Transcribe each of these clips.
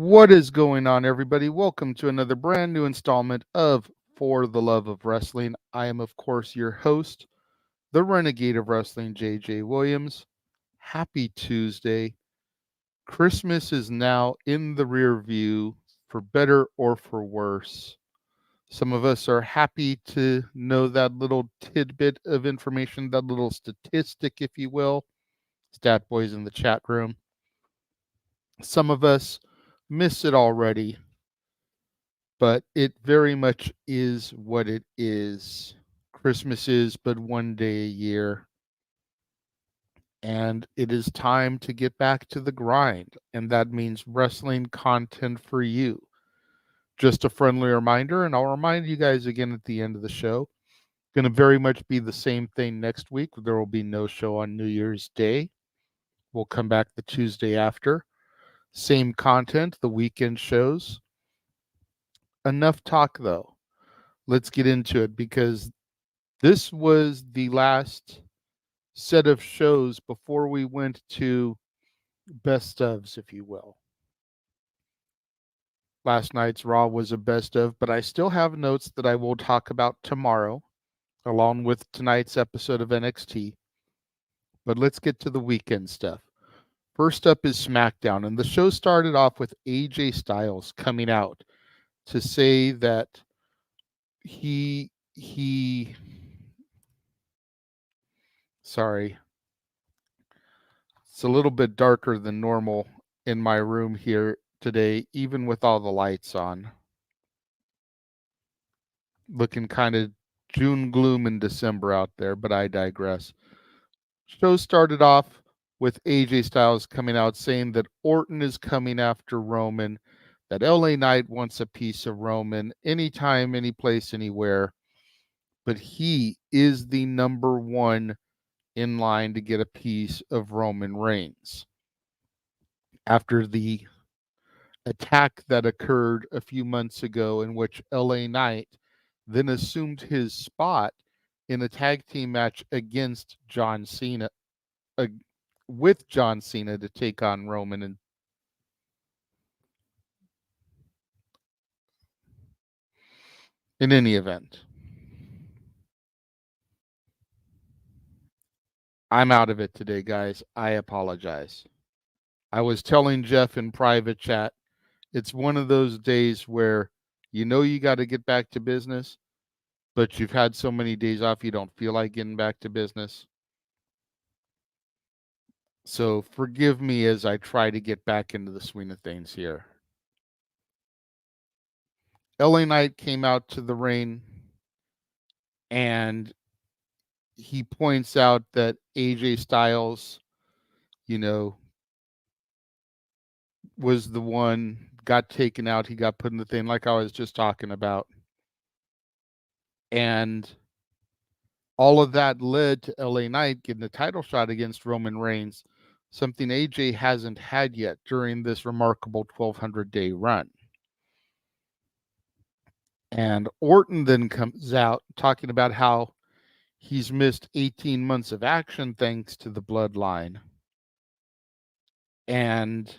What is going on, everybody? Welcome to another brand new installment of For the Love of Wrestling. I am, of course, your host, the Renegade of Wrestling, JJ Williams. Happy Tuesday. Christmas is now in the rear view, for better or for worse. Some of us are happy to know that little tidbit of information, that little statistic, if you will. Stat boys in the chat room. Some of us miss it already, but it very much is what it is. Christmas is but one day a year, and it is time to get back to the grind, and that means wrestling content for you. Just a friendly reminder, and I'll remind you guys again at the end of the show, going to very much be the same thing next week. There will be no show on New Year's Day. We'll come back the Tuesday after. Same content, the weekend shows. Enough talk, though. Let's get into it, because this was the last set of shows before we went to best ofs, if you will. Last night's Raw was a best of, but I still have notes that I will talk about tomorrow, along with tonight's episode of NXT. But let's get to the weekend stuff. First up is SmackDown, and the show started off with AJ Styles coming out to say that sorry, it's a little bit darker than normal in my room here today, even with all the lights on. Looking kind of June gloom in December out there, but I digress. Show started off with AJ Styles coming out saying that Orton is coming after Roman, that LA Knight wants a piece of Roman anytime, any place, anywhere, but he is the number one in line to get a piece of Roman Reigns. After the attack that occurred a few months ago, in which LA Knight then assumed his spot in a tag team match against John Cena, with John Cena to take on Roman. And in any event, I'm out of it today, guys. I apologize. I was telling Jeff in private chat, it's one of those days where you know you got to get back to business, but you've had so many days off you don't feel like getting back to business. So forgive me as I try to get back into the swing of things here. LA Knight came out to the ring, and he points out that AJ Styles, was the one, got taken out. He got put in the thing like I was just talking about. And all of that led to LA Knight getting a title shot against Roman Reigns, something AJ hasn't had yet during this remarkable 1,200-day run. And Orton then comes out talking about how he's missed 18 months of action thanks to the bloodline. And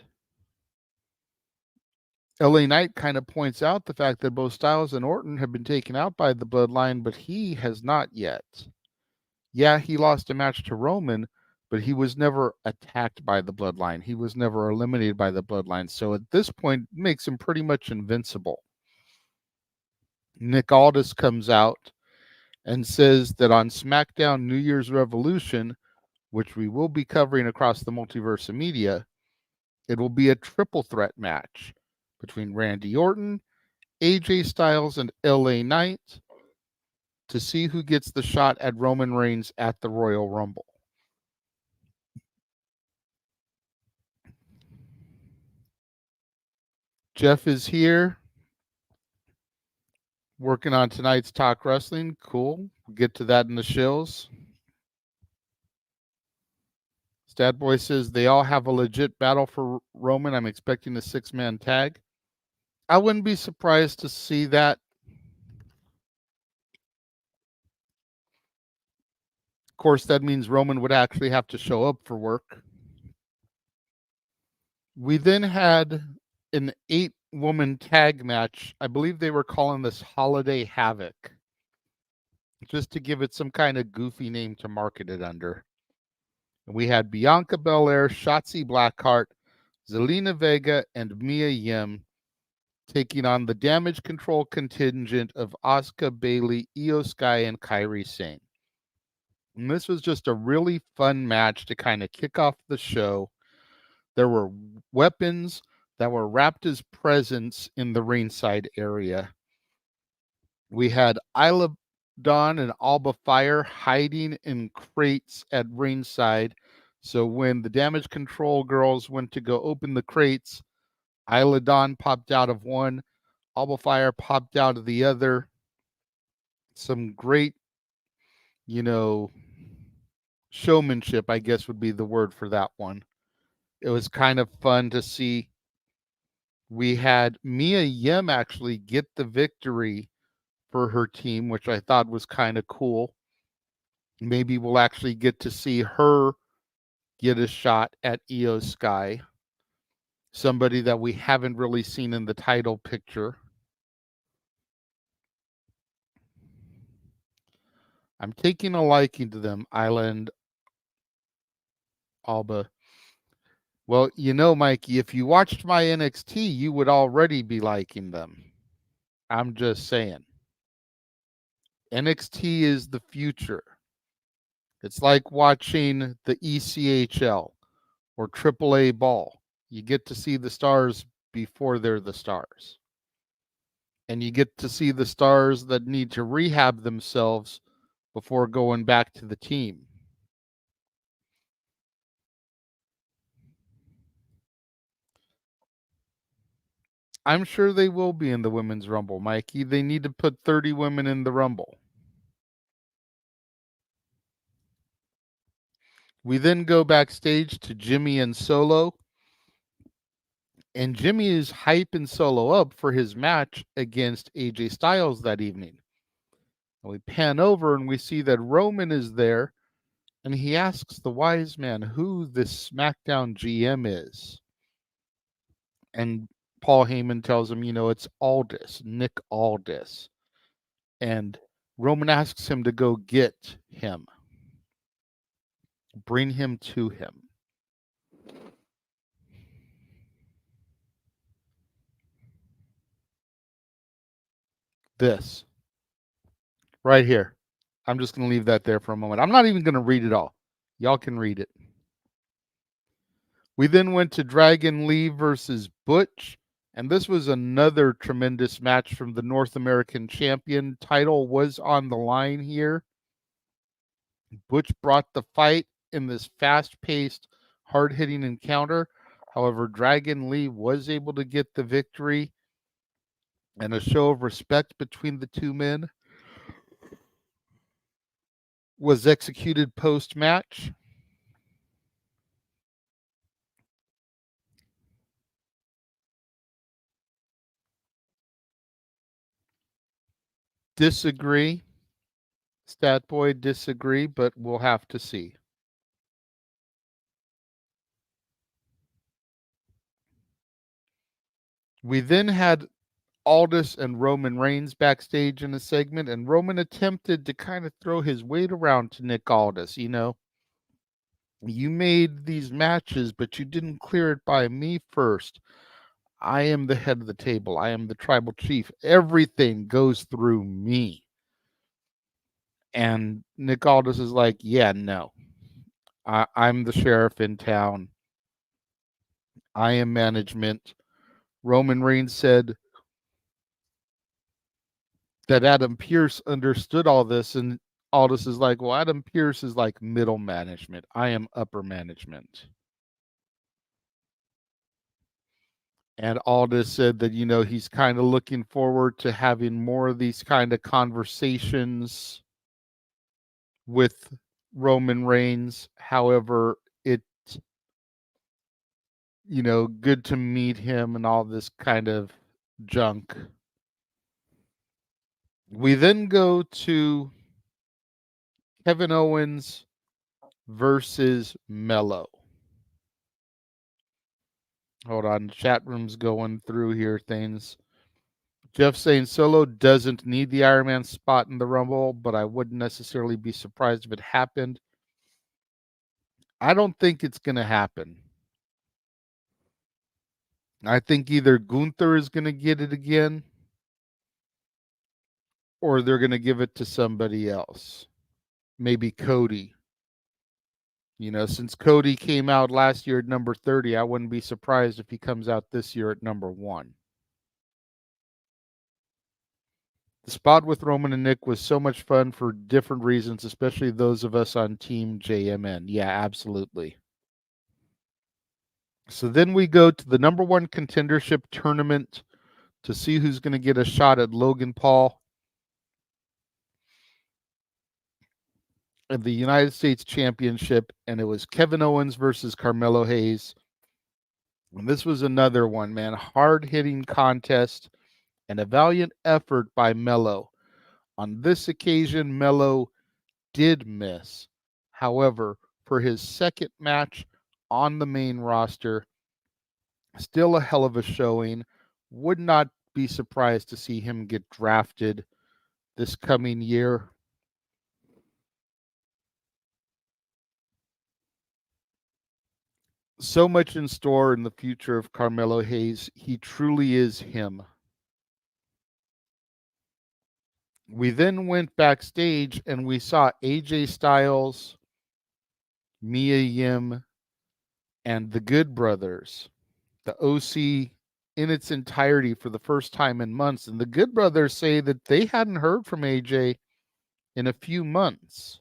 LA Knight kind of points out the fact that both Styles and Orton have been taken out by the bloodline, but he has not yet. Yeah, he lost a match to Roman, but he was never attacked by the bloodline. He was never eliminated by the bloodline. So at this point, it makes him pretty much invincible. Nick Aldis comes out and says that on SmackDown New Year's Revolution, which we will be covering across the multiverse of media, it will be a triple threat match between Randy Orton, AJ Styles, and LA Knight to see who gets the shot at Roman Reigns at the Royal Rumble. Jeff is here working on tonight's Talk Wrestling. Cool. We'll get to that in the shills. Statboy says they all have a legit battle for Roman. I'm expecting a 6-man tag. I wouldn't be surprised to see that. Of course, that means Roman would actually have to show up for work. We then had an 8-woman tag match. I believe they were calling this Holiday Havoc, just to give it some kind of goofy name to market it under. And we had Bianca Belair, Shotzi Blackheart, Zelina Vega, and Mia Yim taking on the Damage Control contingent of Asuka, Bayley, Io Sky, and Kairi Sane. And this was just a really fun match to kind of kick off the show. There were weapons that were wrapped as presents in the ringside area. We had Isla Dawn and Alba Fire hiding in crates at ringside. So when the Damage Control girls went to go open the crates, Isla Dawn popped out of one, Alba Fire popped out of the other. Some great, showmanship, I guess would be the word for that one. It was kind of fun to see. We had Mia Yim actually get the victory for her team, which I thought was kind of cool. Maybe we'll actually get to see her get a shot at Io Sky, somebody that we haven't really seen in the title picture. I'm taking a liking to them, Isla and Alba. Well, Mikey, if you watched my NXT, you would already be liking them. I'm just saying. NXT is the future. It's like watching the ECHL or AAA ball. You get to see the stars before they're the stars. And you get to see the stars that need to rehab themselves before going back to the team. I'm sure they will be in the Women's Rumble, Mikey. They need to put 30 women in the Rumble. We then go backstage to Jimmy and Solo. And Jimmy is hyping Solo up for his match against AJ Styles that evening. And we pan over and we see that Roman is there. And he asks the wise man who this SmackDown GM is. And Paul Heyman tells him, it's Aldis, Nick Aldis. And Roman asks him to go get him. Bring him to him. This. Right here. I'm just going to leave that there for a moment. I'm not even going to read it all. Y'all can read it. We then went to Dragon Lee versus Butch. And this was another tremendous match from the North American champion. Title was on the line here. Butch brought the fight in this fast-paced, hard-hitting encounter. However, Dragon Lee was able to get the victory, and a show of respect between the two men was executed post-match. Disagree. Stat Boy, disagree, but we'll have to see. We then had Aldis and Roman Reigns backstage in a segment, and Roman attempted to kind of throw his weight around to Nick Aldis. You made these matches, but you didn't clear it by me first. I am the head of the table. I am the tribal chief. Everything goes through me. And Nick Aldis is like, yeah, no. I'm the sheriff in town. I am management. Roman Reigns said that Adam Pearce understood all this, and Aldis is like, well, Adam Pearce is like middle management. I am upper management. And Aldis said that, he's kind of looking forward to having more of these kind of conversations with Roman Reigns. However, it's, good to meet him and all this kind of junk. We then go to Kevin Owens versus Mello. Hold on, chat room's going through here things. Jeff saying Solo doesn't need the Iron Man spot in the Rumble, but I wouldn't necessarily be surprised if it happened. I don't think it's going to happen. I think either Gunther is going to get it again or they're going to give it to somebody else. Maybe Cody. You know, since Cody came out last year at number 30, I wouldn't be surprised if he comes out this year at number 1. The spot with Roman and Nick was so much fun for different reasons, especially those of us on Team JMN. Yeah, absolutely. So then we go to the number 1 contendership tournament to see who's going to get a shot at Logan Paul and the United States Championship, and it was Kevin Owens versus Carmelo Hayes. And this was another one, man. Hard-hitting contest and a valiant effort by Melo. On this occasion, Melo did miss. However, for his second match on the main roster, still a hell of a showing. Would not be surprised to see him get drafted this coming year. So much in store in the future of Carmelo Hayes. He truly is him. We then went backstage and we saw AJ Styles, Mia Yim, and the Good Brothers, the OC in its entirety for the first time in months. And the Good Brothers say that they hadn't heard from AJ in a few months.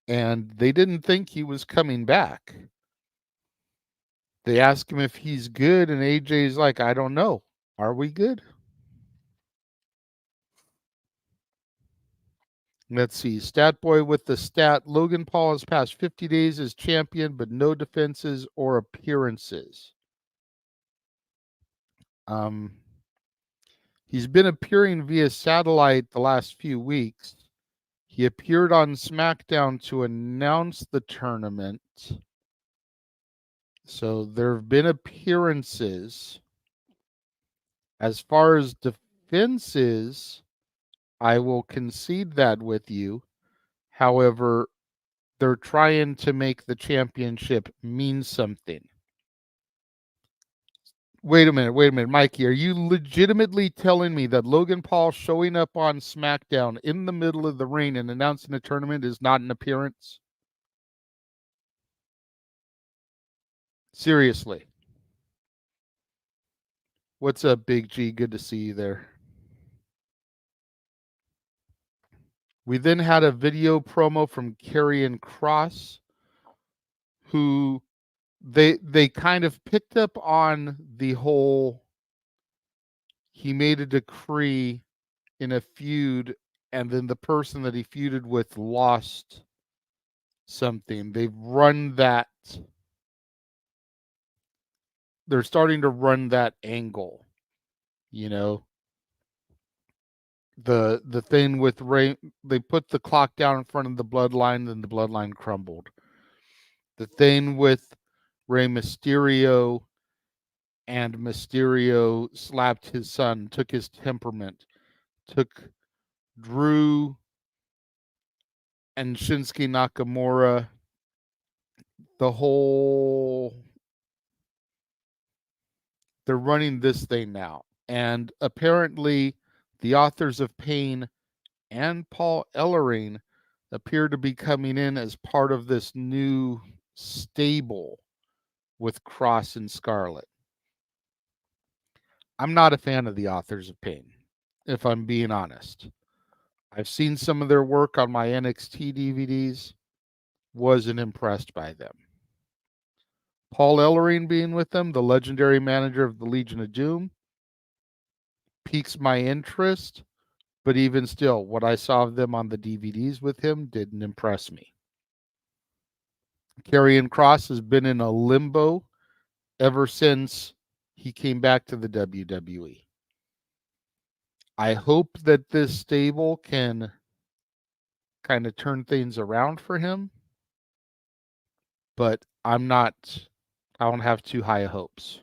And they didn't think he was coming back. They ask him if he's good, and AJ's like, I don't know. Are we good? Let's see. Stat Boy with the stat. Logan Paul has passed 50 days as champion, but no defenses or appearances. He's been appearing via satellite the last few weeks. He appeared on SmackDown to announce the tournament. So there have been appearances. As far as defenses, I will concede that with you. However, they're trying to make the championship mean something. Wait a minute, Mikey. Are you legitimately telling me that Logan Paul showing up on SmackDown in the middle of the ring and announcing a tournament is not an appearance? Seriously. What's up, Big G? Good to see you there. We then had a video promo from Karrion Kross, who they kind of picked up on the whole he made a decree in a feud and then the person that he feuded with lost something. They've run that. They're starting to run that angle, you know. The thing with Ray, they put the clock down in front of the bloodline, then the bloodline crumbled. The thing with Rey Mysterio, and Mysterio slapped his son, took his temperament, took Drew and Shinsuke Nakamura, the whole, they're running this thing now. And apparently the authors of Pain and Paul Ellering appear to be coming in as part of this new stable with Cross and Scarlet. I'm not a fan of the authors of Pain, if I'm being honest. I've seen some of their work on my NXT DVDs, wasn't impressed by them. Paul Ellering being with them, the legendary manager of the Legion of Doom, piques my interest, but even still, what I saw of them on the DVDs with him didn't impress me. Karrion Kross has been in a limbo ever since he came back to the WWE. I hope that this stable can kind of turn things around for him, but I'm not I don't have too high hopes.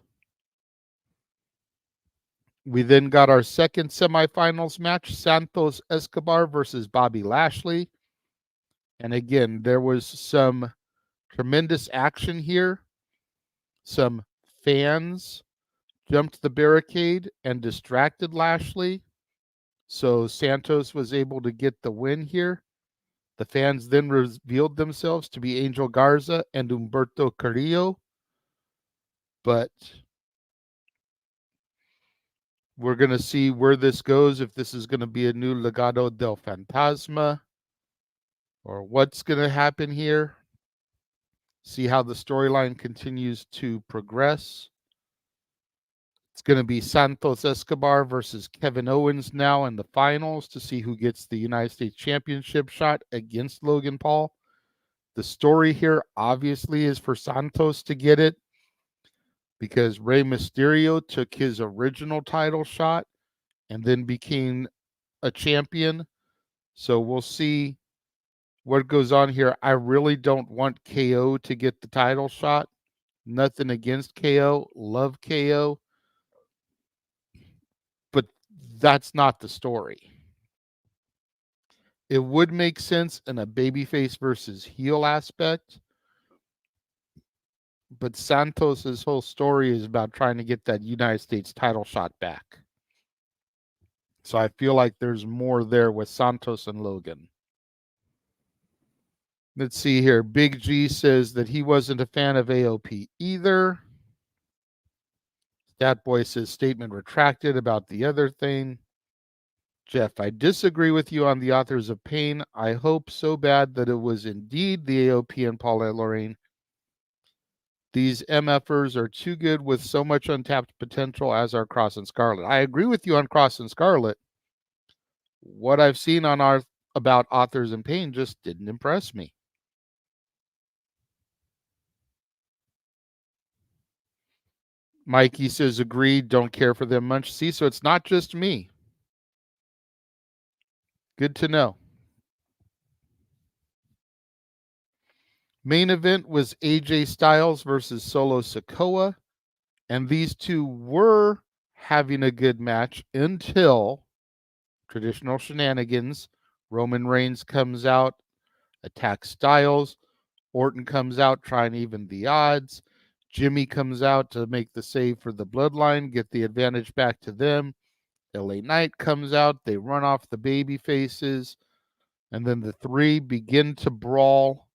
We then got our second semifinals match, Santos Escobar versus Bobby Lashley. And again, there was some tremendous action here. Some fans jumped the barricade and distracted Lashley. So Santos was able to get the win here. The fans then revealed themselves to be Angel Garza and Humberto Carrillo. But we're going to see where this goes, if this is going to be a new Legado del Fantasma or what's going to happen here. See how the storyline continues to progress. It's going to be Santos Escobar versus Kevin Owens now in the finals to see who gets the United States Championship shot against Logan Paul. The story here obviously is for Santos to get it because Rey Mysterio took his original title shot and then became a champion. So we'll see what goes on here. I really don't want KO to get the title shot. Nothing against KO. Love KO. But that's not the story. It would make sense in a babyface versus heel aspect. But Santos's whole story is about trying to get that United States title shot back. So I feel like there's more there with Santos and Logan. Let's see here. Big G says that he wasn't a fan of AOP either. Stat Boy says statement retracted about the other thing. Jeff, I disagree with you on the Authors of Pain. I hope so bad that it was indeed the AOP and Paula Lorraine. These MFers are too good with so much untapped potential, as are Cross and Scarlet. I agree with you on Cross and Scarlet. What I've seen on about Authors in Pain just didn't impress me. Mikey says, agreed, don't care for them much. See, so it's not just me. Good to know. Main event was AJ Styles versus Solo Sikoa. And these two were having a good match until traditional shenanigans. Roman Reigns comes out, attacks Styles. Orton comes out trying to even the odds. Jimmy comes out to make the save for the Bloodline, get the advantage back to them. LA Knight comes out. They run off the baby faces. And then the three begin to brawl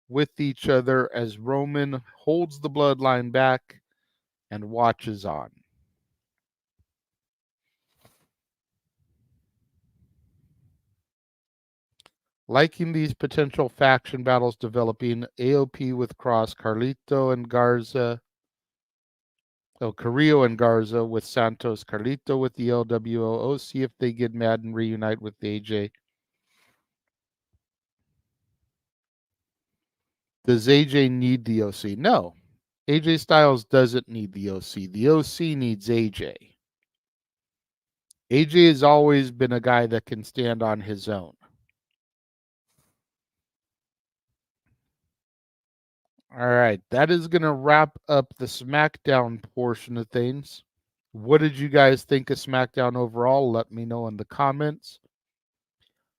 with each other as Roman holds the Bloodline back and watches on. Liking these potential faction battles developing. AOP with Cross, Carlito and Garza. Carrillo and Garza with Santos, Carlito with the LWO. See if they get mad and reunite with AJ. Does AJ need the OC? No. AJ Styles doesn't need the OC. The OC needs AJ. AJ has always been a guy that can stand on his own. All right, that is going to wrap up the SmackDown portion of things. What did you guys think of SmackDown overall? Let me know in the comments.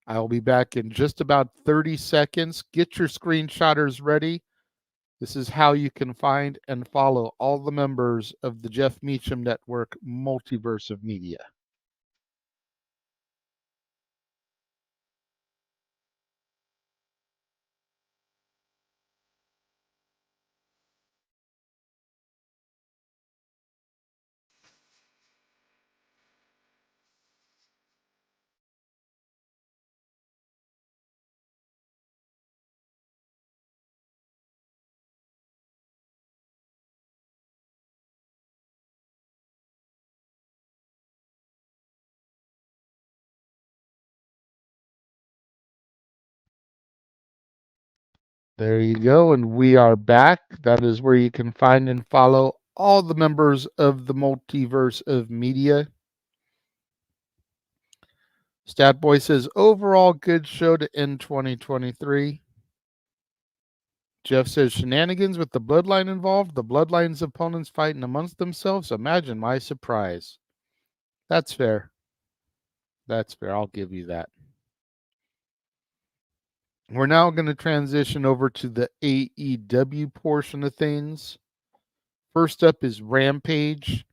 I'll be back in just about 30 seconds. Get your screenshotters ready. This is how you can find and follow all the members of the Jeff Meacham Network Multiverse of Media. There you go, and we are back. That is where you can find and follow all the members of the Multiverse of Media. Statboy says, overall good show to end 2023. Jeff says shenanigans with the bloodline involved. The bloodline's opponents fighting amongst themselves. Imagine my surprise. That's fair. That's fair. I'll give you that. We're now going to transition over to the AEW portion of things. First up is Rampage,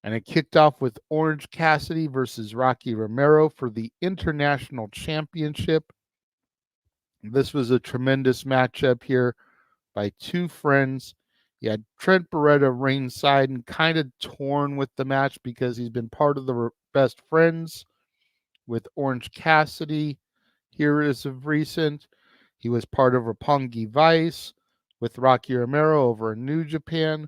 and it kicked off with Orange Cassidy versus Rocky Romero for the International Championship. This was a tremendous matchup here by two friends. You had Trent Beretta ringside and kind of torn with the match because he's been part of the best friends with Orange Cassidy here as of recent. He was part of Roppongi Vice with Rocky Romero over in New Japan.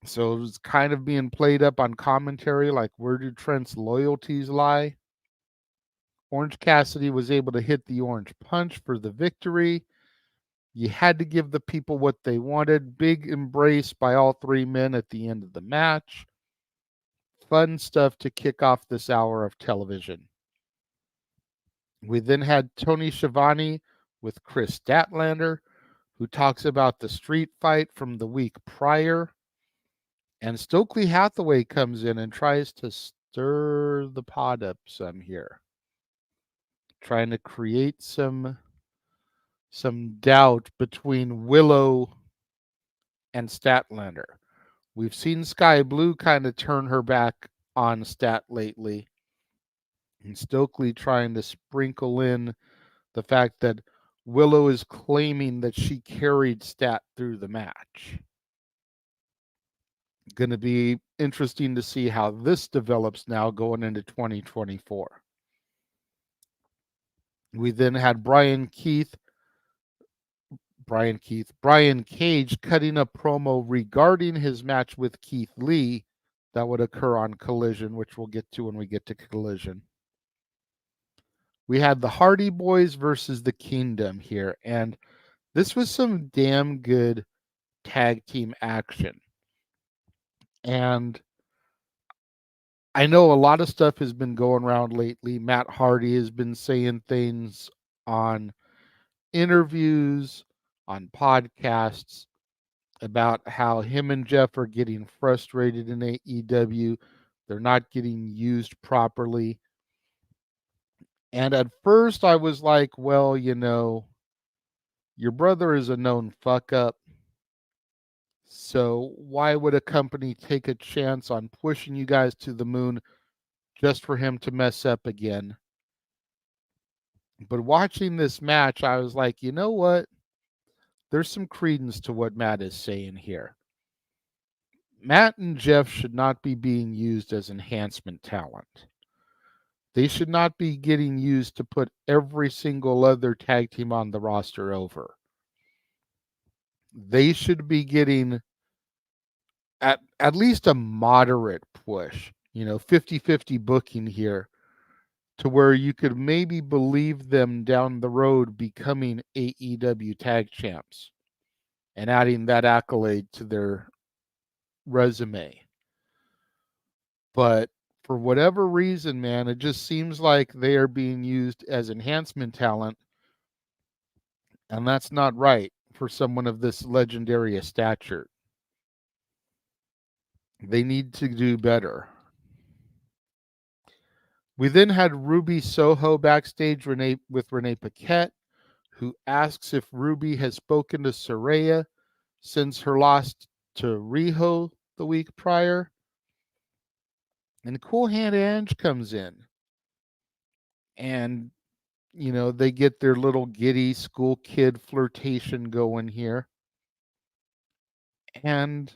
So it was kind of being played up on commentary like, where do Trent's loyalties lie? Orange Cassidy was able to hit the orange punch for the victory. You had to give the people what they wanted. Big embrace by all three men at the end of the match. Fun stuff to kick off this hour of television. We then had Tony Schiavone with Chris Statlander, who talks about the street fight from the week prior. And Stokely Hathaway comes in and tries to stir the pot up some here, trying to create some doubt between Willow and Statlander. We've seen Sky Blue kind of turn her back on Stat lately, and Stokely trying to sprinkle in the fact that Willow is claiming that she carried Stat through the match. Going to be interesting to see how this develops now going into 2024. We then had Brian Cage cutting a promo regarding his match with Keith Lee that would occur on Collision, which we'll get to when we get to Collision. We had the Hardy Boys versus the Kingdom here, and this was some damn good tag team action. And I know a lot of stuff has been going around lately. Matt Hardy has been saying things on interviews, on podcasts, about how him and Jeff are getting frustrated in AEW. They're not getting used properly. And at first I was like, well, your brother is a known fuck up. So why would a company take a chance on pushing you guys to the moon just for him to mess up again? But watching this match, I was like, you know what? There's some credence to what Matt is saying here. Matt and Jeff should not be being used as enhancement talent. They should not be getting used to put every single other tag team on the roster over. They should be getting at least a moderate push, 50-50 booking here, to where you could maybe believe them down the road becoming AEW tag champs and adding that accolade to their resume. But for whatever reason, man, it just seems like they are being used as enhancement talent, and that's not right for someone of this legendary stature. They need to do better. We then had Ruby Soho backstage with Renee Paquette, who asks if Ruby has spoken to Saraya since her loss to Riho the week prior. And Cool Hand Ange comes in. And, they get their little giddy school kid flirtation going here. And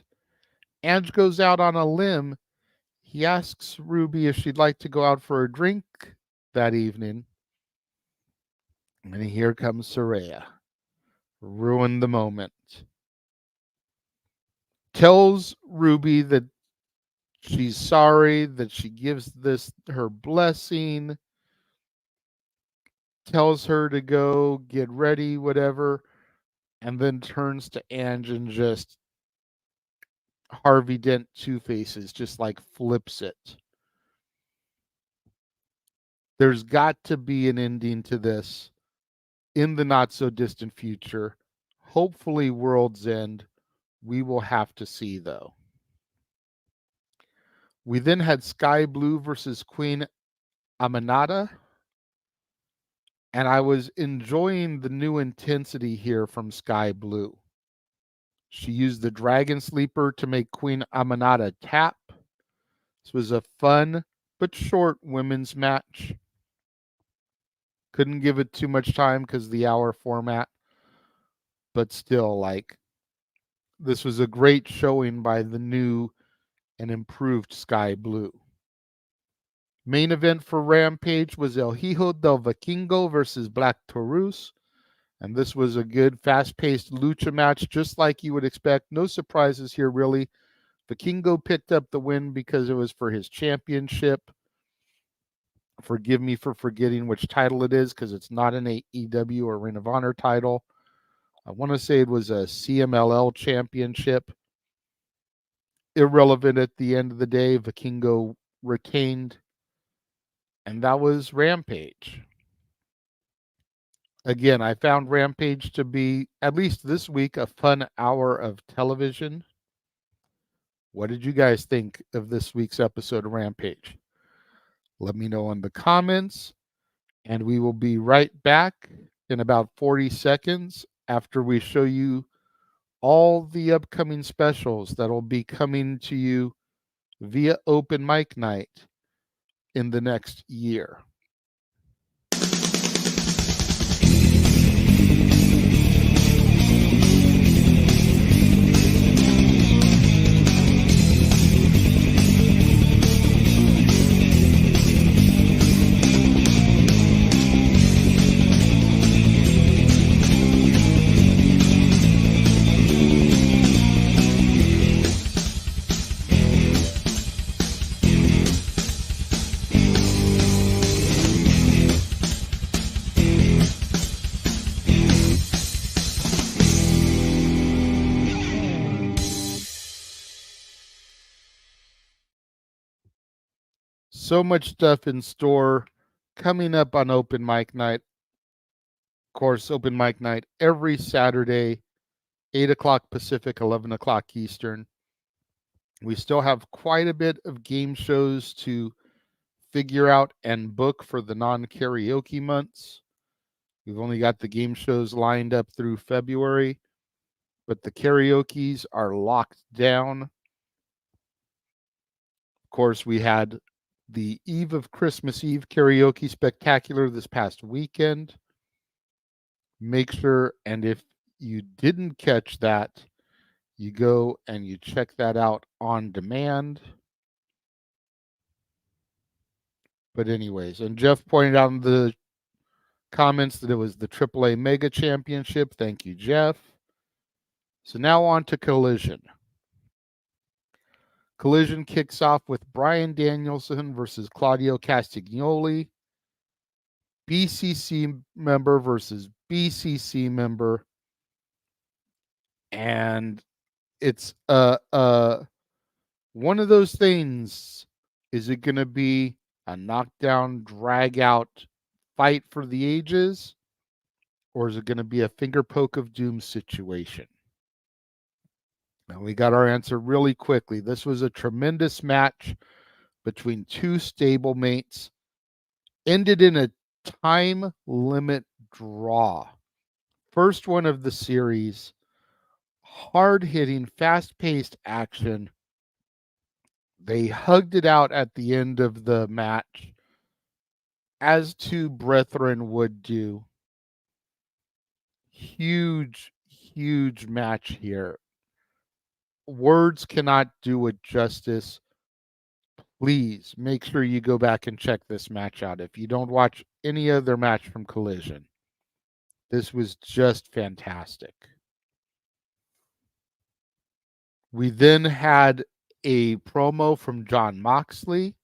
Ange goes out on a limb. He asks Ruby if she'd like to go out for a drink that evening. And here comes Saraya. Ruin the moment. Tells Ruby that she's sorry, that she gives this her blessing. Tells her to go get ready, whatever. And then turns to Ange and just Harvey Dent Two Faces, just like flips it. There's got to be an ending to this in the not so distant future. Hopefully, World's End. We will have to see, though. We then had Sky Blue versus Queen Aminata. And I was enjoying the new intensity here from Sky Blue. She used the Dragon Sleeper to make Queen Aminata tap. This was a fun but short women's match. Couldn't give it too much time because the hour format. But still, this was a great showing by the new and improved Sky Blue. Main event for Rampage was El Hijo del Vikingo versus Black Taurus. And this was a good, fast-paced lucha match, just like you would expect. No surprises here, really. Vikingo picked up the win because it was for his championship. Forgive me for forgetting which title it is, because it's not an AEW or Ring of Honor title. I want to say it was a CMLL championship. Irrelevant at the end of the day. Vikingo retained. And that was Rampage. Again, I found Rampage to be, at least this week, a fun hour of television. What did you guys think of this week's episode of Rampage? Let me know in the comments, and we will be right back in about 40 seconds after we show you all the upcoming specials that will be coming to you via Open Mic Night in the next year. So much stuff in store coming up on Open Mic Night. Of course, Open Mic Night every Saturday, 8 o'clock Pacific, 11 o'clock Eastern. We still have quite a bit of game shows to figure out and book for the non-karaoke months. We've only got the game shows lined up through February, but the karaoke's are locked down. Of course, we had the Eve of Christmas Eve Karaoke Spectacular this past weekend. Make sure, and if you didn't catch that, you go and you check that out on demand. But anyways, and Jeff pointed out in the comments that it was the AAA Mega Championship. Thank you, Jeff. So now on to Collision. Collision kicks off with Bryan Danielson versus Claudio Castagnoli. BCC member versus BCC member. And it's one of those things. Is it going to be a knockdown, drag out fight for the ages? Or is it going to be a finger poke of doom situation? And we got our answer really quickly. This was a tremendous match between two stablemates. Ended in a time limit draw. First one of the series. Hard-hitting, fast-paced action. They hugged it out at the end of the match, as two brethren would do. Huge, huge match here. Words cannot do it justice. Please make sure you go back and check this match out if you don't watch any other match from Collision. This was just fantastic. We then had a promo from Jon Moxley.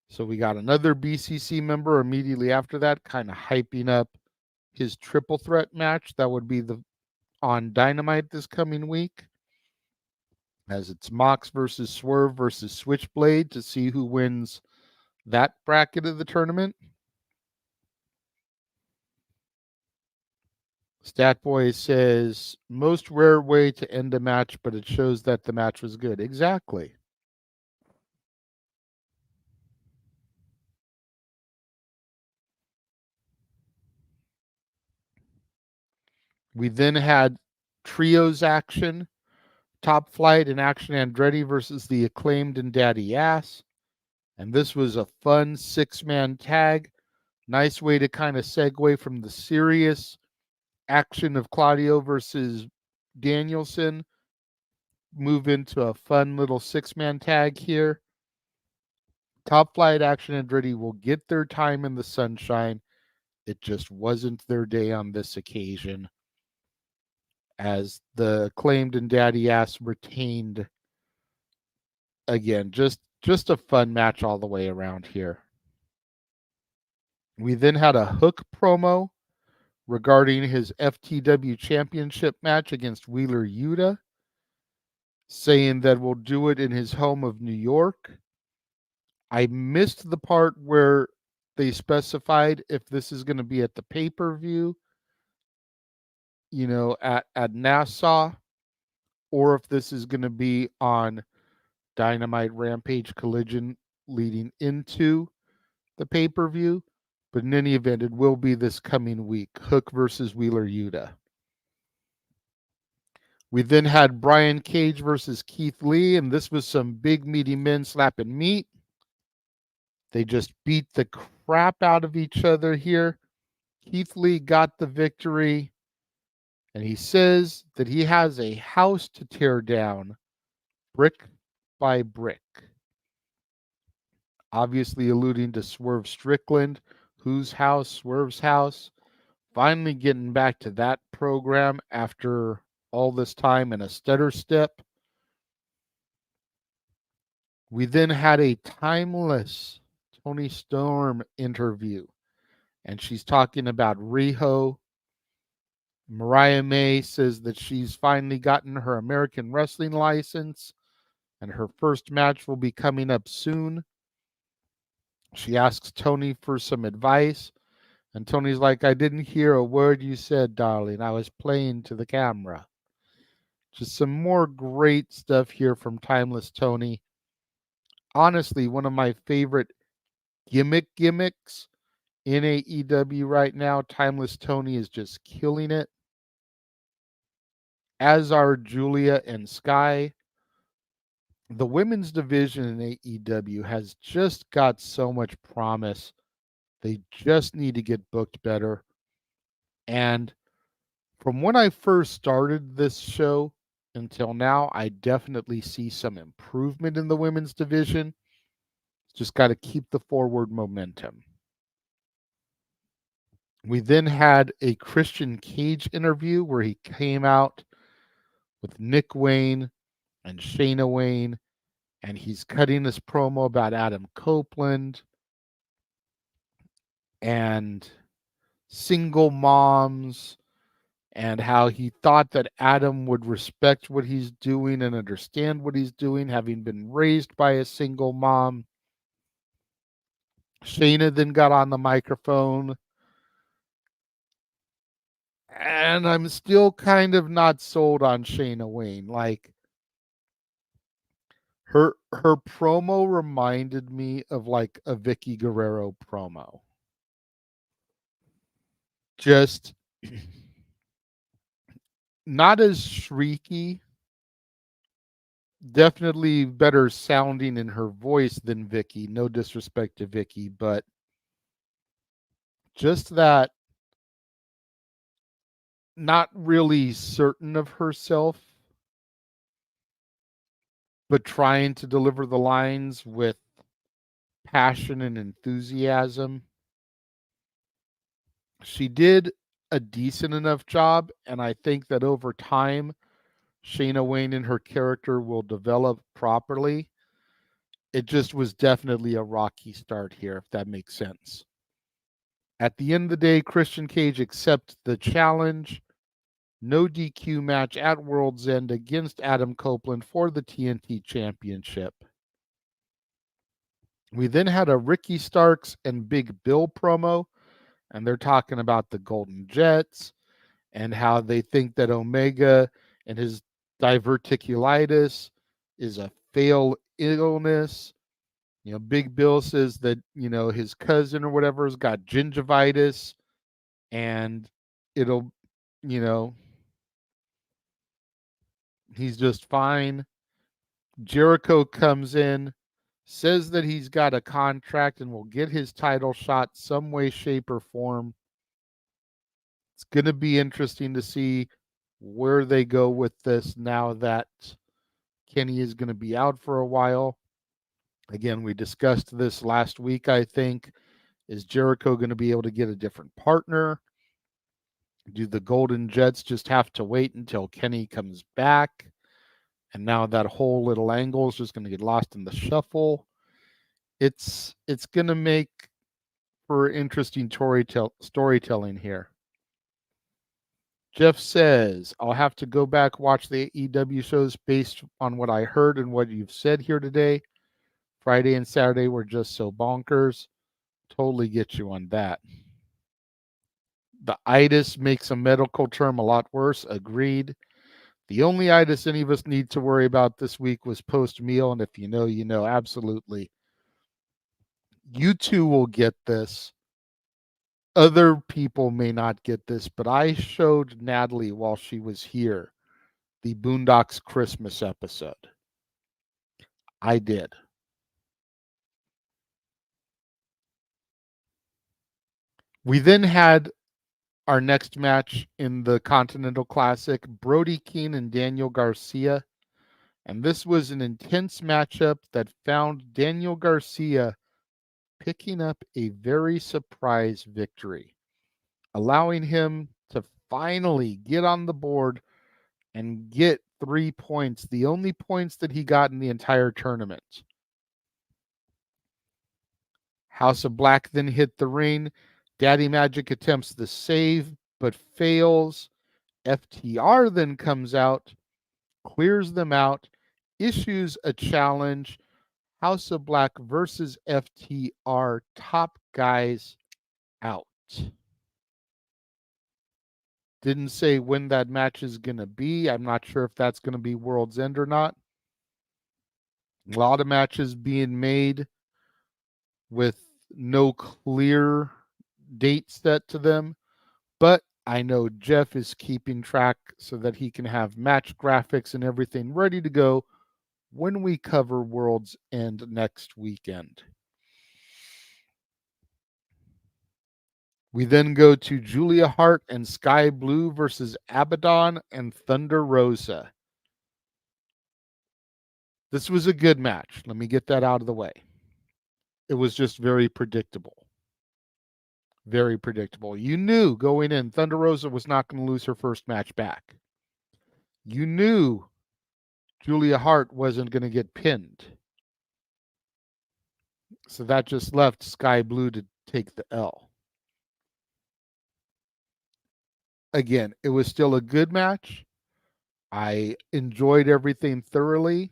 So we got another BCC member immediately after that, kind of hyping up his triple threat match. That would be on Dynamite this coming week. As it's Mox versus Swerve versus Switchblade to see who wins that bracket of the tournament. Statboy says, most rare way to end a match, but it shows that the match was good. Exactly. We then had trios action, Top Flight and Action Andretti versus the Acclaimed and Daddy Ass. And this was a fun 6-man tag. Nice way to kind of segue from the serious action of Claudio versus Danielson, move into a fun little 6-man tag here. Top Flight, Action Andretti will get their time in the sunshine. It just wasn't their day on this occasion, as the Acclaimed and Daddy Ass retained. Again, just a fun match all the way around here. We then had a Hook promo regarding his FTW championship match against Wheeler Yuta, saying that we'll do it in his home of New York. I missed the part where they specified if this is going to be at the pay-per-view, at Nassau, or if this is going to be on Dynamite Rampage Collision leading into the pay-per-view. But in any event, it will be this coming week, Hook versus Wheeler Yuta. We then had Brian Cage versus Keith Lee, and this was some big meaty men slapping meat. They just beat the crap out of each other here. Keith Lee got the victory, and he says that he has a house to tear down, brick by brick. Obviously alluding to Swerve Strickland, whose house, Swerve's house. Finally getting back to that program after all this time in a stutter step. We then had a timeless Toni Storm interview, and she's talking about Riho. Mariah May says that she's finally gotten her American wrestling license, and her first match will be coming up soon. She asks Toni for some advice, and Tony's like, I didn't hear a word you said, darling. I was playing to the camera. Just some more great stuff here from Timeless Toni. Honestly, one of my favorite gimmicks in AEW right now. Timeless Toni is just killing it, as are Julia and Sky. The women's division in AEW has just got so much promise. They just need to get booked better. And from when I first started this show until now, I definitely see some improvement in the women's division. Just got to keep the forward momentum. We then had a Christian Cage interview where he came out with Nick Wayne and Shayna Wayne, and he's cutting this promo about Adam Copeland and single moms, and how he thought that Adam would respect what he's doing and understand what he's doing, having been raised by a single mom. Shayna then got on the microphone, and I'm still kind of not sold on Shayna Wayne. Like, her promo reminded me of like a Vicky Guerrero promo. Just not as shrieky, definitely better sounding in her voice than Vicky. No disrespect to Vicky, but just that not really certain of herself, but trying to deliver the lines with passion and enthusiasm. She did a decent enough job, and I think that over time, Shayna Wayne and her character will develop properly. It just was definitely a rocky start here, if that makes sense. At the end of the day, Christian Cage accepts the challenge. No DQ match at World's End against Adam Copeland for the TNT Championship. We then had a Ricky Starks and Big Bill promo, and they're talking about the Golden Jets and how they think that Omega and his diverticulitis is a fail illness. Big Bill says that, his cousin or whatever has got gingivitis and it'll, you know, he's just fine. Jericho comes in, says that he's got a contract and will get his title shot some way, shape, or form. It's going to be interesting to see where they go with this now that Kenny is going to be out for a while. Again, we discussed this last week, I think. Is Jericho going to be able to get a different partner? Do the Golden Jets just have to wait until Kenny comes back? And now that whole little angle is just going to get lost in the shuffle. It's going to make for interesting storytelling here. Jeff says, I'll have to go back watch the AEW shows based on what I heard and what you've said here today. Friday and Saturday were just so bonkers. Totally get you on that. The itis makes a medical term a lot worse. Agreed. The only itis any of us need to worry about this week was post-meal, and if you know, you know. Absolutely. You too will get this. Other people may not get this, but I showed Natalie while she was here the Boondocks Christmas episode. I did. We then had our next match in the Continental Classic, Brody Keane and Daniel Garcia. And this was an intense matchup that found Daniel Garcia picking up a very surprise victory, allowing him to finally get on the board and get 3 points, the only points that he got in the entire tournament. House of Black then hit the ring. Daddy Magic attempts the save, but fails. FTR then comes out, clears them out, issues a challenge. House of Black versus FTR, top guys out. Didn't say when that match is going to be. I'm not sure if that's going to be World's End or not. A lot of matches being made with no clear date set to them. But I know Jeff is keeping track so that he can have match graphics and everything ready to go when we cover World's End next weekend. We then go to Julia Hart and Sky Blue versus Abaddon and Thunder Rosa. This was a good match. Let me get that out of the way. It was just very predictable. Very predictable. You knew going in, Thunder Rosa was not going to lose her first match back. You knew Julia Hart wasn't going to get pinned. So that just left Sky Blue to take the L. Again, it was still a good match. I enjoyed everything thoroughly.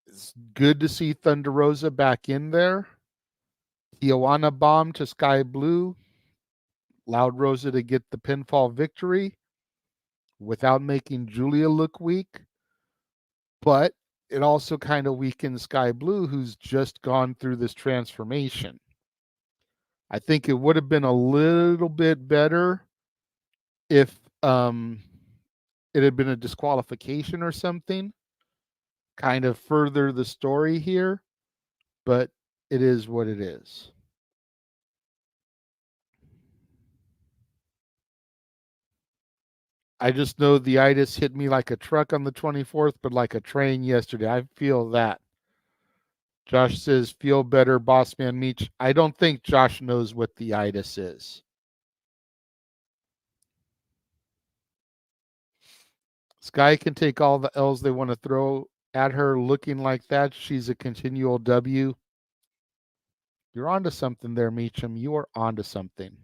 It's good to see Thunder Rosa back in there. Tijuana bomb to Sky Blue allowed Rosa to get the pinfall victory without making Julia look weak. But it also kind of weakened Sky Blue, who's just gone through this transformation. I think it would have been a little bit better if it had been a disqualification or something, kind of further the story here, but it is what it is. I just know the itis hit me like a truck on the 24th, but like a train yesterday. I feel that. Josh says, feel better, Bossman Meech. I don't think Josh knows what the itis is. Sky can take all the L's they want to throw at her looking like that. She's a continual W. You're onto something there, Meacham. You are onto something.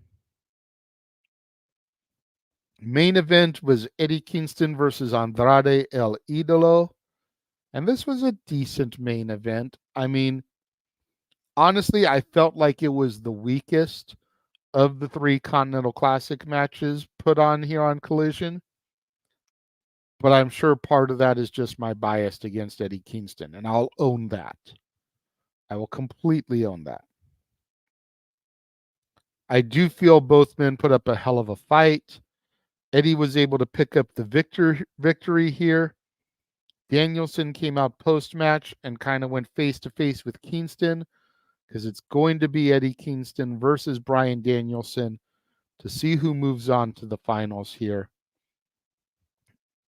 Main event was Eddie Kingston versus Andrade El Idolo. And this was a decent main event. I mean, honestly, I felt like it was the weakest of the 3 Continental Classic matches put on here on Collision. But I'm sure part of that is just my bias against Eddie Kingston, and I'll own that. I will completely own that. I do feel both men put up a hell of a fight. Eddie was able to pick up the victory here. Danielson came out post-match and kind of went face-to-face with Kingston because it's going to be Eddie Kingston versus Bryan Danielson to see who moves on to the finals here.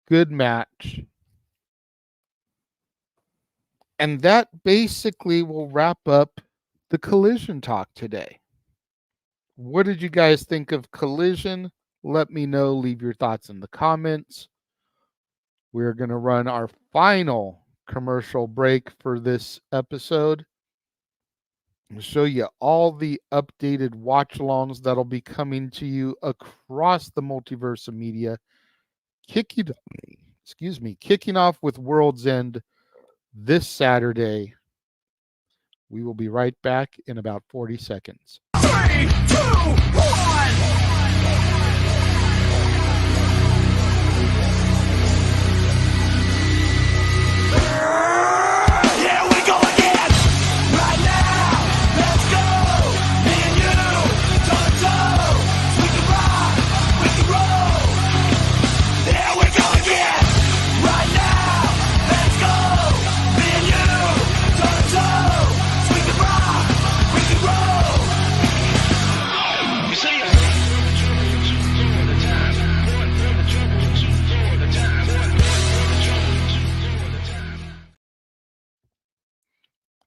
Good match. And that basically will wrap up the Collision talk today. What did you guys think of Collision? Let me know. Leave your thoughts in the comments. We're going to run our final commercial break for this episode. I'll show you all the updated watch-alongs that'll be coming to you across the multiverse of media. Kicking off with World's End this Saturday. We will be right back in about 40 seconds. 3, 2, 1.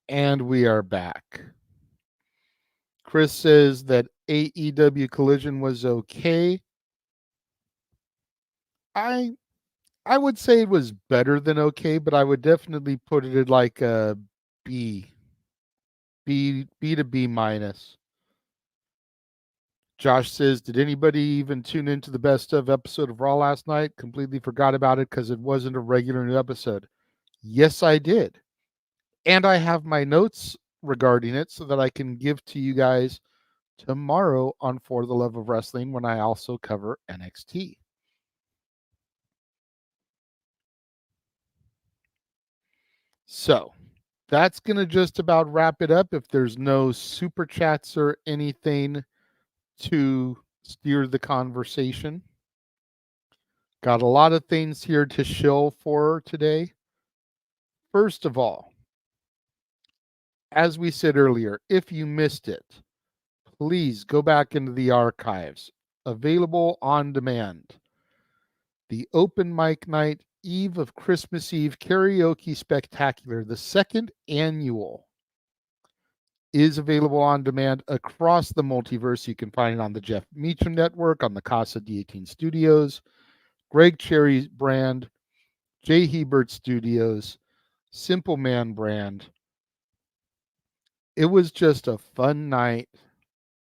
And we are back. Chris says that AEW Collision was okay. I would say it was better than okay, but I would definitely put it at like a B to B minus. Josh says, did anybody even tune into the best of episode of Raw last night? Completely forgot about it because it wasn't a regular new episode. Yes, I did. And I have my notes regarding it so that I can give to you guys tomorrow on For the Love of Wrestling when I also cover NXT. So that's going to just about wrap it up if there's no super chats or anything to steer the conversation. Got a lot of things here to show for today. First of all, as we said earlier, if you missed it, please go back into the archives. Available on demand. The Open Mic Night Eve of Christmas Eve Karaoke Spectacular, the second annual, is available on demand across the multiverse. You can find it on the Jeff Meacham Network, on the Casa D18 Studios, Greg Cherry's brand, Jay Hebert Studios, Simple Man brand. It was just a fun night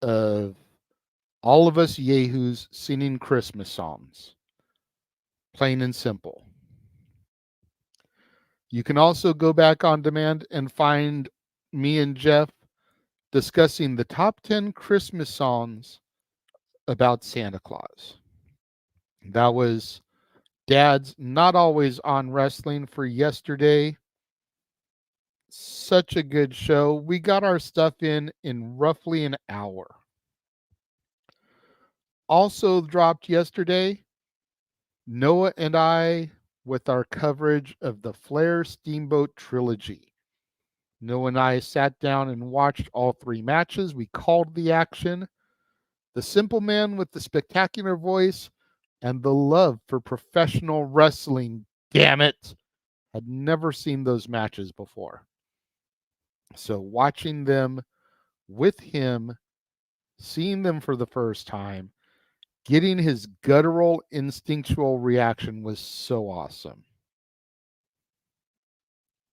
of all of us yahoos singing Christmas songs. Plain and simple. You can also go back on demand and find me and Jeff discussing the top 10 Christmas songs about Santa Claus. That was Dad's Not Always on Wrestling for yesterday. Such a good show. We got our stuff in roughly an hour. Also dropped yesterday, Noah and I with our coverage of the Flair Steamboat trilogy. Noah and I sat down and watched all 3 matches. We called the action. The simple man with the spectacular voice and the love for professional wrestling, damn it, had never seen those matches before. So watching them with him, seeing them for the first time, getting his guttural, instinctual reaction was so awesome.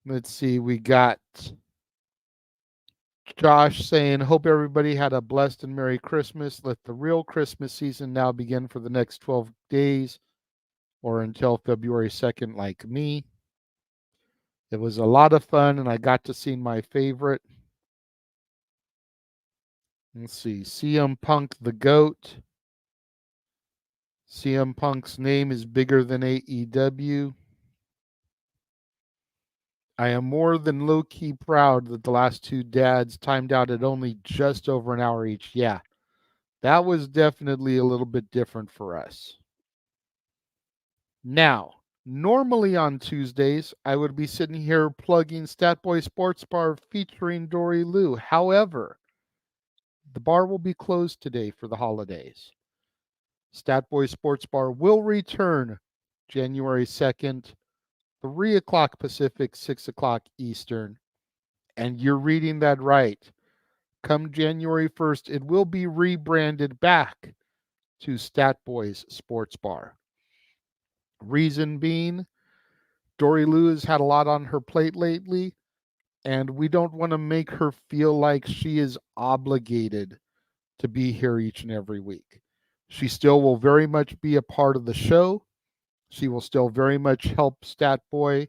Let's see, we got Josh saying, hope everybody had a blessed and Merry Christmas. Let the real Christmas season now begin for the next 12 days or until February 2nd, like me. It was a lot of fun, and I got to see my favorite. Let's see. CM Punk, the GOAT. CM Punk's name is bigger than AEW. I am more than low-key proud that the last two dads timed out at only just over an hour each. Yeah, that was definitely a little bit different for us. Now, normally on Tuesdays, I would be sitting here plugging Statboy Sports Bar featuring Dory Lou. However, the bar will be closed today for the holidays. Statboy Sports Bar will return January 2nd, 3 o'clock Pacific, 6 o'clock Eastern. And you're reading that right. Come January 1st, it will be rebranded back to Stat Boys Sports Bar. Reason being, Dory Lou has had a lot on her plate lately, and we don't want to make her feel like she is obligated to be here each and every week. She still will very much be a part of the show. She will still very much help Stat Boy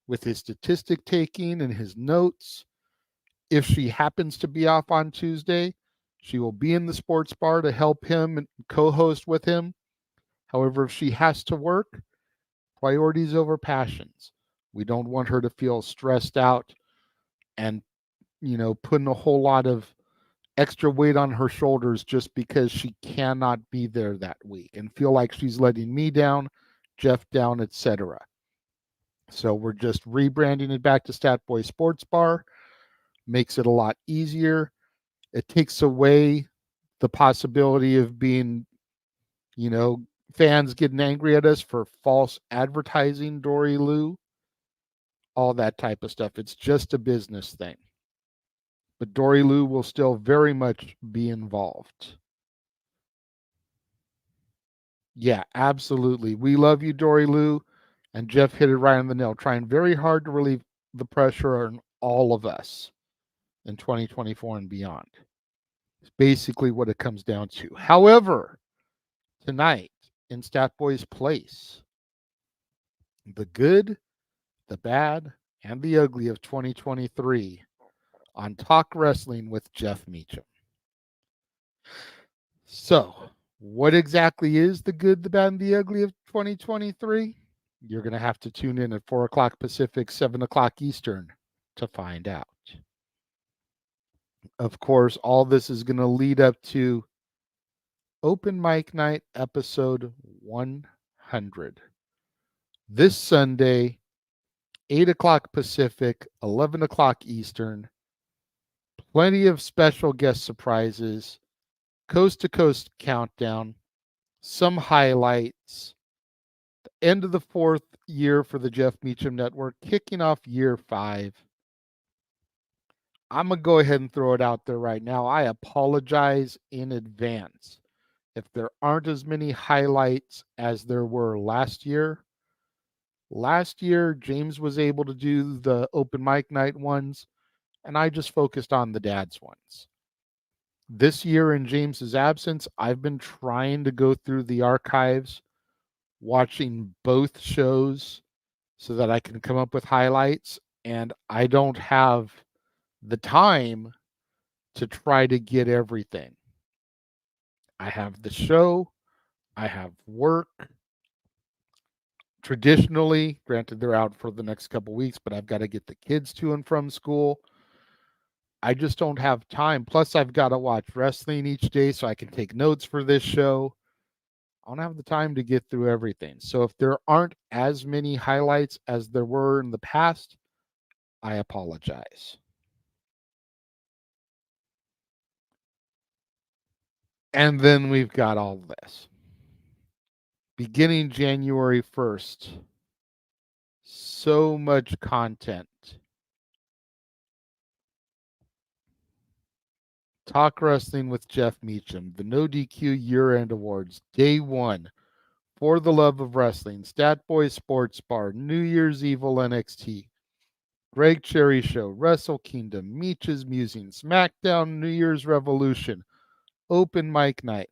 with his statistic taking and his notes. If she happens to be off on Tuesday, she will be in the sports bar to help him and co-host with him. However, if she has to work, priorities over passions. We don't want her to feel stressed out and, putting a whole lot of extra weight on her shoulders just because she cannot be there that week and feel like she's letting me down, Jeff down, etc. So we're just rebranding it back to Stat Boy Sports Bar. Makes it a lot easier. It takes away the possibility of being, fans getting angry at us for false advertising Dory Lou, all that type of stuff. It's just a business thing. But Dory Lou will still very much be involved. Yeah, absolutely. We love you, Dory Lou. And Jeff hit it right on the nail, trying very hard to relieve the pressure on all of us in 2024 and beyond. It's basically what it comes down to. However, tonight in Stat Boy's place, the good, the bad, and the ugly of 2023 on Talk Wrestling with Jeff Meacham. So, what exactly is the good, the bad, and the ugly of 2023? You're going to have to tune in at 4 o'clock Pacific, 7 o'clock Eastern to find out. Of course, all this is going to lead up to Open Mic Night episode 100. This Sunday, 8 o'clock Pacific, 11 o'clock Eastern. Plenty of special guest surprises, coast to coast countdown, some highlights. The end of the 4th year for the Jeff Meacham Network, kicking off year 5. I'm going to go ahead and throw it out there right now. I apologize in advance if there aren't as many highlights as there were last year. Last year, James was able to do the open mic night ones, and I just focused on the dad's ones. This year, in James's absence, I've been trying to go through the archives, watching both shows so that I can come up with highlights, and I don't have the time to try to get everything. I have the show, I have work. Traditionally, granted they're out for the next couple weeks, but I've got to get the kids to and from school. I just don't have time. Plus, I've got to watch wrestling each day so I can take notes for this show. I don't have the time to get through everything. So if there aren't as many highlights as there were in the past, I apologize. And then we've got all this. Beginning January 1st, so much content. Talk Wrestling with Jeff Meacham, the No DQ Year-End Awards, Day 1, For the Love of Wrestling, Stat Boy Sports Bar, New Year's Evil NXT, Greg Cherry Show, Wrestle Kingdom, Meech's Musings, Smackdown, New Year's Revolution, Open Mic Night.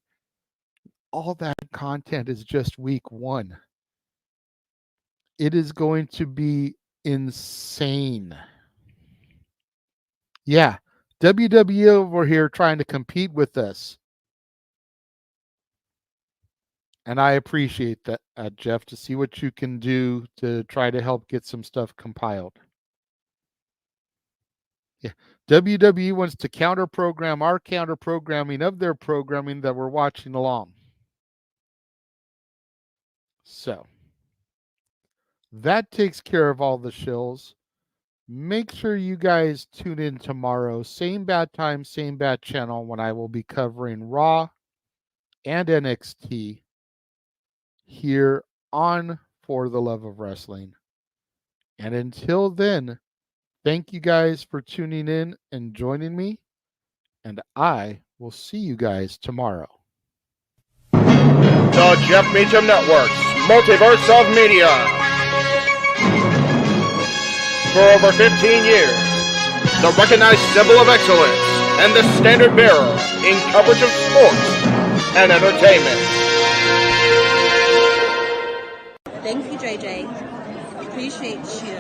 All that content is just week 1. It is going to be insane. Yeah, WWE over here trying to compete with us. And I appreciate that, Jeff, to see what you can do to try to help get some stuff compiled. Yeah. WWE wants to counter-program our counter-programming of their programming that we're watching along. So, that takes care of all the shills. Make sure you guys tune in tomorrow. Same bad time, same bad channel, when I will be covering Raw and NXT here on For the Love of Wrestling. And until then, thank you guys for tuning in and joining me. And I will see you guys tomorrow. The Jeff Meacham Network's Multiverse of Media. For over 15 years, the recognized symbol of excellence and the standard bearer in coverage of sports and entertainment. Thank you, JJ. Appreciate you.